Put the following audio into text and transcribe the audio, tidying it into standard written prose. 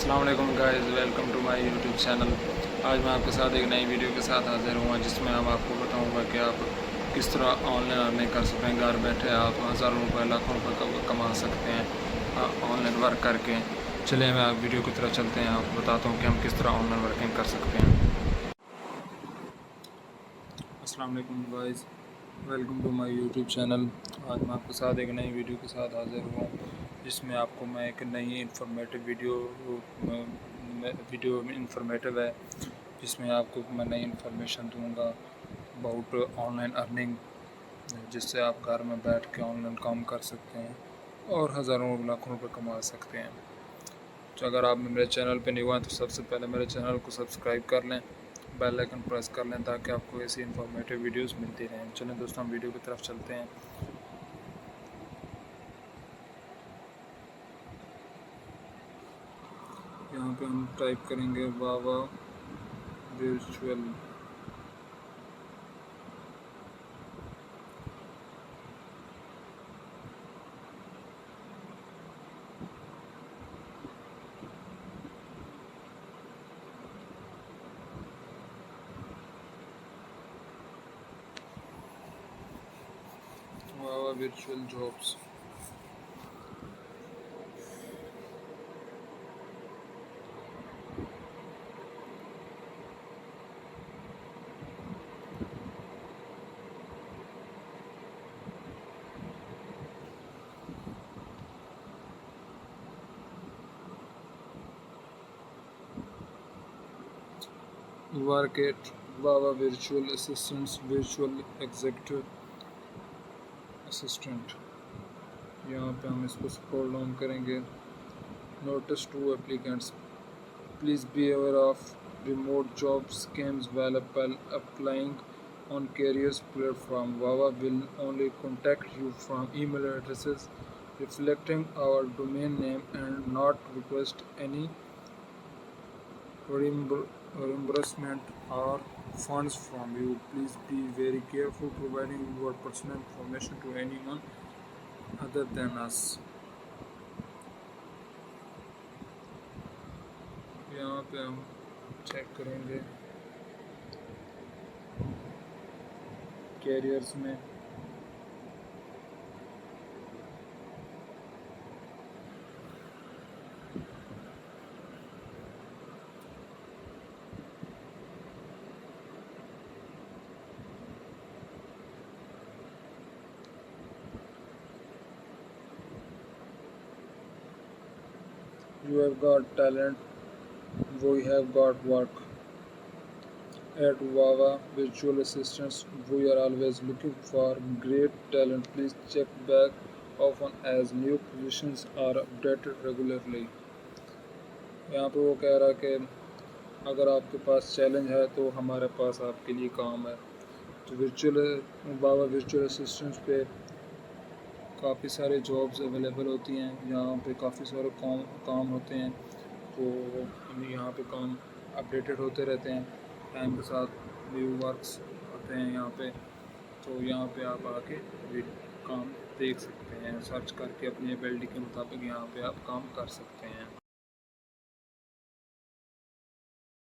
अस्सलाम वालेकुम guys, welcome to my YouTube channel. आज मैं आपके साथ एक नई वीडियो के साथ हाजिर हुआ जिसमें हम आपको बताऊंगा कि आप किस तरह ऑनलाइन अर्निंग कर सकते हैं। घर बैठे आप हज़ारों रुपए लाखों रुपए कमा सकते हैं ऑनलाइन वर्क करके। चलिए मैं आप वीडियो की तरफ चलते हैं, आपको बताता हूँ कि हम किस तरह ऑनलाइन वर्किंग कर सकते हैं। अस्सलाम वालेकुम guys, welcome to my YouTube channel. आज मैं आपके साथ एक नई वीडियो के साथ हाजिर हुआ जिसमें आपको मैं एक नई इंफॉर्मेटिव वीडियो इंफॉर्मेटिव है जिसमें आपको मैं नई इन्फॉर्मेशन दूंगा अबाउट ऑनलाइन अर्निंग, जिससे आप घर में बैठ के ऑनलाइन काम कर सकते हैं और हज़ारों लाखों रुपए कमा सकते हैं। तो अगर आप मेरे चैनल पे नहीं हुआ तो सबसे पहले मेरे चैनल को सब्सक्राइब कर लें, बेल आइकन प्रेस कर लें ताकि आपको ऐसी इन्फॉर्मेटिव वीडियोस मिलती रहें। चलें दोस्तों, हम वीडियो की तरफ चलते हैं। यहाँ पे हम टाइप करेंगे Vava virtual. Vava virtual jobs. Work at Vava virtual assistants virtual executive assistant. यहाँ पे हम इसको स्क्रॉल डाउन करेंगे। Notice to applicants, please be aware of remote job scams while applying on careers platform. Vava will only contact you from email addresses reflecting our domain name and not request any reimbursement or funds from you. Please be very careful providing your personal information to anyone other than us. यहाँ पे हम check करेंगे carriers में। You have got talent, we have got work. At Vava Virtual Assistants, we are always looking for great talent. Please check back often as new positions are updated regularly. यहाँ पे वो कह रहा है कि अगर आपके पास चैलेंज है तो हमारे पास आपके लिए काम है। तो वावा वर्चुअल असिस्टेंट्स पे काफ़ी सारे जॉब्स अवेलेबल होती हैं। यहाँ पे काफ़ी सारे काम होते हैं, तो यहाँ पे काम अपडेटेड होते रहते हैं टाइम के साथ। न्यू वर्क्स होते हैं यहाँ पे, तो यहाँ पे आप आके भी काम देख सकते हैं। सर्च करके अपनी एबिलिटी के मुताबिक यहाँ पे आप काम कर सकते हैं।